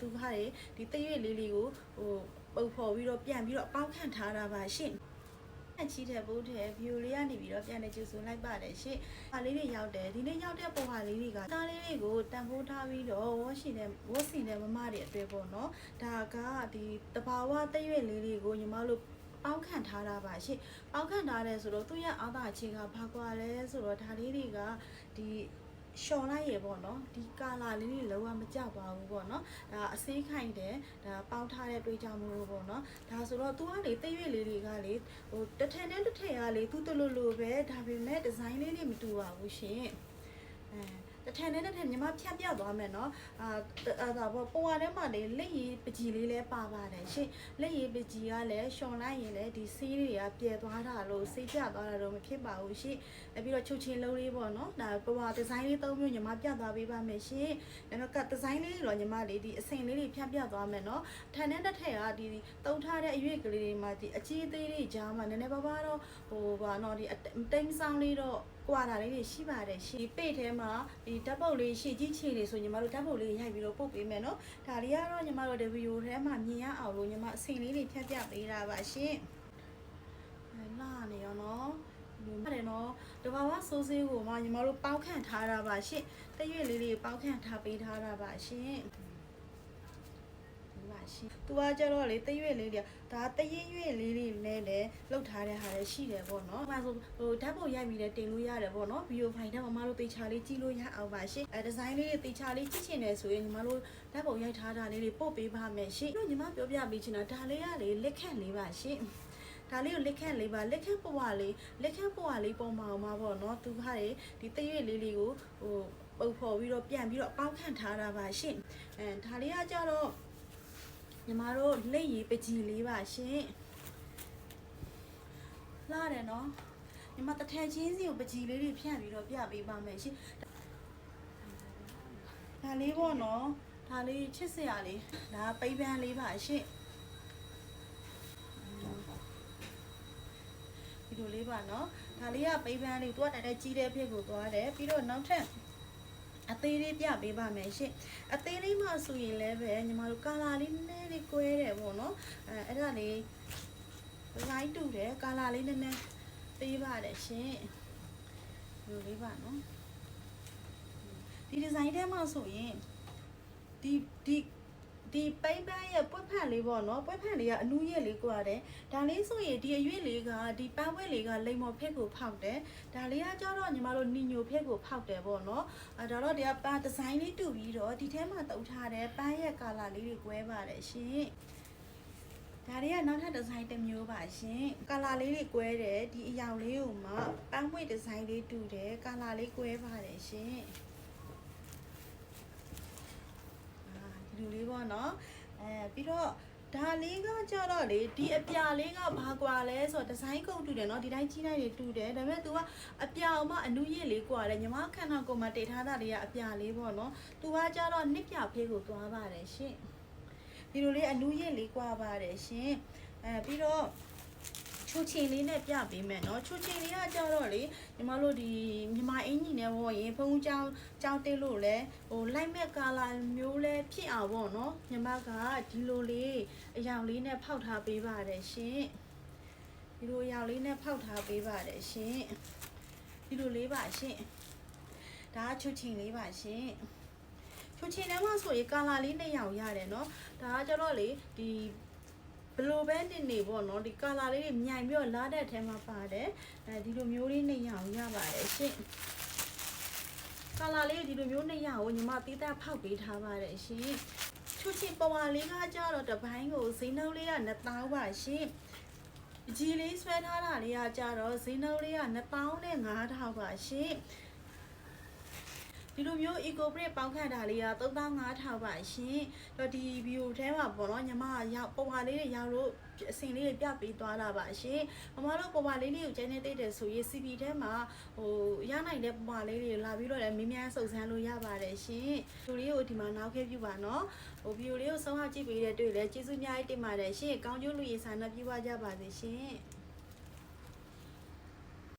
သူကဒီတရွေ့လေးကိုပုံဖော်ပြီးတော့ပြန်ပြီးတော့အပေါင်းခံထားတာပါရှင့်အချီတဲ့ဘိုးတဲ့ဗီဒီယိုလေးကနေပြီးတော့ပြန်နေကြဆိုလိုက်ပါတယ်ရှင့်။ဟာလေးတွေရောက်တယ်ဒီနေ့ရောက်တဲ့ပုံဟာလေးတွေကတားလေးတွေကိုတန်ဖိုးထားပြီးတော့ဝတ်စီတဲ့မမတွေအတွက်ပေါ့နော်။ဒါကဒီတဘာဝတရွေ့လေးတွေကိုညီမတို့ပေါင်းခံထားတာပါရှင့်။ပေါင်းခံထားတယ်ဆိုတော့သူ့ရဲ့အာသာအခြေကဘာကွာလဲဆိုတော့ဒါလေးတွေကဒီရှော်လိုက်ရပေါ့နော်ဒီကာလာလေးတွေလုံးဝမကြပါဘူးပေါ့နော်ဒါအစေးခိုင်တယ်ဒါပေါင်းထားတဲ့တွေးကြမှုလို့ပေါ့နော်ဒါဆိုတော့သူကလေတရွေ့လေးတွေကလေတစ်ထည်နဲ့တစ်ထည်ကလေသူ့တလို့လို့ပဲဒါပေမဲ့ဒီဇိုင်းလေးတွေမတူပါဘူးရှင်တစ်ထည်နဲ့တစ်ထည်ညီမဖြတ်ပြသွားမယ်နော်ဒါပေါ့ပုံရထဲမှာလေလက်ရည်ပကြီးလေးလည်းပါပါတယ်ရှင်လက်ရည်ပကြီးကလည်းရှော်လိုက်ရင်လည်းဒီဆေးတွေကပြဲသွားတာလို့ဆေးပြသွားတာတော့မဖြစ်ပါဘူးရှင်ပြီးတော့ချုပ်ချင်းလုံးလေးပေါ့နော်ဒါပုံရဒီဇိုင်းလေး၃မျိုးညီမပြသွားပေးပါမယ်ရှင်နောက်ကဒီဇိုင်းလေးတော့ညီမလေးဒီအစိမ်လေးတွေဖြတ်ပြသွားမယ်နော်ထန်တဲ့တစ်ထည်ကဒီတုံးထားတဲ့အရွက်ကလေးတွေမှာဒီအကြီးသေးလေးကြားမှာနည်းနည်းပါးပါးတော့ဘာနော်ဒီတိမ်ဆောင်လေးတော့ကွာတာလေးတွေရှိပါတယ်ရှင်ပေ့ထဲမှာဒီဓာတ်ပုတ်လေးရှေ့ကြီးချေလေးဆိုညီမတို့ဓာတ်ပုတ်လေးရိုက်ပြီးတော့ပုတ်ပေးမယ်နော်ဒါလေးကတော့ညီမတို့ဒီဗီဒီယိုထဲမှာမြင်ရအောင်လို့ညီမအစိမ်လေးတွေဖြတ်ပြပေးတာပါရှင်လာနေရောနော်လူပါတယ်နော်တဘာဝစိုးစေးကိုမှညီမတို့ပေါက်ခန့်ထားတာပါရှင်တရွေ့လေးလေးပေါက်ခန့်ထားပေးထားတာပါရှင်သူကကြတော့လေတရွေ့လေးတွေဒါတရွေ့ရွေ့လေးတွေနဲ့လည်းလှုပ်ထားတဲ့ဟာလည်းရှိတယ်ပေါ့နော်။အဲဆိုဓာတ်ပုံရိုက်ပြီးလည်းတင်လို့ရတယ်ပေါ့နော်။ဗီဒီယိုဖိုင်ထဲမှာမတို့တေချာလေးကြည့်လို့ရအောင်ပါရှင်။ဒီဇိုင်းလေးတွေတေချာလေးကြည့်ချင်တယ်ဆိုရင်ညီမတို့ဓာတ်ပုံရိုက်ထားတာလေးတွေပို့ပေးပါမယ်ရှင်။ညီမပြောပြပေးချင်တာဒါလေးကလေလက်ခန့်လေးပါရှင်။ဒါလေးကိုလက်ခန့်လေးပါလက်ခန့်ပွားလေးပုံမအောင်ပါပေါ့နော်။သူကဒီတရွေ့လေးလေးကိုပုံဖော်ပြီးတော့ပြန်ပြီးတော့အပေါင်းခံထားတာပါရှင်။ဒါလေးကကြတော့ညီမတို့လက်ရည်ပကြီးလေးပါရှင်လာတယ်နော်ညီမတထည်ချင်းစီကိုပကြီးလေးတွေဖြန့်ပြီးတော့ပြပေးပါမယ်ရှင်ဒါလေးပေါ့နော်ဒါလေးချစ်စရာလေးဒါပိပန်းလေးပါရှင်ဒီလိုလေးပါနော်ဒါလေးကပိပန်းလေးသူကတိုက်ကြီးတဲ့ဖြစ်ကိုသွားတယ်ပြီးတော့နောက်ထပ်အသေးလေးပြပေးပါမယ်ရှင်အသေးလေးမှဆိုရင်လည်းပဲညီမတို့ကာလာလေးနည်းနည်းလေးကွဲတယ်ပေါ့နော်အဲ့ဒါလေးလိုက်တူတယ်ကာလာလေးနည်းနည်းပေးပါတယ်ရှင်ဒီလေးပါနော်ဒီဒီဇိုင်းထဲမှာဆိုရင်ဒီပိပန်းရဲ့ပွက်ဖက်လေးပေါ့နော်ပွက်ဖက်လေးကအနူးရက်လေးကွာတယ်ဒါလေးဆိုရင်ဒီအရွက်လေးကဒီပန်းဝဲလေးကလိမ္မော်ဖက်ကိုဖောက်တယ်ဒါလေးကကြတော့ညီမတို့နီညိုဖက်ကိုဖောက်တယ်ပေါ့နော်ဒါတော့ဒီကပန်းဒီဇိုင်းလေးတူပြီးတော့ဒီထဲမှာတုပ်ထားတဲ့ပန်းရဲ့ကာလာလေးတွေကွဲပါတယ်ရှင်ဒါတွေကနောက်ထပ်ဒီဇိုင်းတစ်မျိုးပါရှင်ကာလာလေးတွေကွဲတယ်ဒီအရောင်လေးကိုမှပန်းဝဲဒီဇိုင်းလေးတူတယ်ကာလာလေးကွဲပါတယ်ရှင်လူလေးပေါ့နော်ပြီးတော့ဒါလေးကကြတော့လေဒီအပြာလေးကဘာကွာလဲဆိုတော့ဒီဇိုင်းကုန်တူတယ်နော်ဒီတိုင်းကြီးလိုက်တွေတူတယ်ဒါပေမဲ့ तू ကအပြာအောင်မှအနုရစ်လေးကွာတယ်ညီမခန္ဓာကိုယ်မှာတိတ်ထားတာတွေကအပြာလေးပေါ့နော် तू ကကြတော့နှစ်ပြဖေးကိုသွားပါတယ်ရှင်ဒီလိုလေးအနုရစ်လေးကွာပါတယ်ရှင်ပြီးတော့ချိုချင်လေးနဲ့ပြပေးမယ်เนาะချိုချင်လေးကကြတော့လေညီမတို့ဒီမြန်မာအင်ကြီးနဲ့ပေါ့ရင်ဖုံးကြောင်းတက်လို့လဲလိုက်မဲ့ကာလာမျိုးလဲဖြစ်အောင်ပေါ့เนาะညီမကဒီလိုလေးအရောင်လေးနဲ့ဖောက်ထားပေးပါတယ်ရှင်ဒီလိုအရောင်လေးနဲ့ဖောက်ထားပေးပါတယ်ရှင်ဒီလိုလေးပါရှင်ဒါချိုချင်လေးပါရှင်ချိုချင်ထဲမှာဆိုရင်ကာလာလေးနဲ့ရောင်ရတယ်เนาะဒါကကြတော့လေဒီဘလိုပဲနေပေါ့နော်ဒီကာလာလေးတွေမြိုင်ပြီးတော့လာတဲ့အထဲမှာပါတယ်ဒီလိုမျိုးလေးနေရအောင်ရပါတယ်ရှင်ကာလာလေးဒီလိုမျိုးနေရအောင်ညီမတီးသားဖောက်ပေးထားပါတယ်ရှင်ချူချင်ပွားလေးကကြတော့တပိုင်းကိုဈေးနှုန်းလေးက2000ပါရှင်ကြီးလေးဆွဲထားတာလေးကကြတော့ဈေးနှုန်းလေးက2000နဲ့5000ပါရှင်ဒီလိုမျိုး eco break ပေါင်းခန့်တာလေးက3500ပါရှင်တော့ဒီဗီဒီယိုထဲမှာပေါ့နော်ညီမရောက်ပုံပါလေးတွေရောက်လို့အစင်လေးတွေပြပေးသွားတာပါရှင်မမတို့ပုံပါလေးတွေကိုကျန်းနေသိတယ်ဆိုရင် CP ထဲမှာရနိုင်တဲ့ပုံပါလေးတွေလာပြီးတော့လည်းမင်းများစုံစမ်းလို့ရပါတယ်ရှင်ဗီဒီယိုလေးကိုဒီမှာနောက်ခဲ့ပြပါနော်ဗီဒီယိုလေးကိုဆုံးအောင်ကြည့်ပေးတဲ့တွေ့လဲကျေးဇူးအများကြီးတင်ပါတယ်ရှင်ကောင်းကျိုးလူရည်ဆန္ဒပြုပါကြပါစေရှင်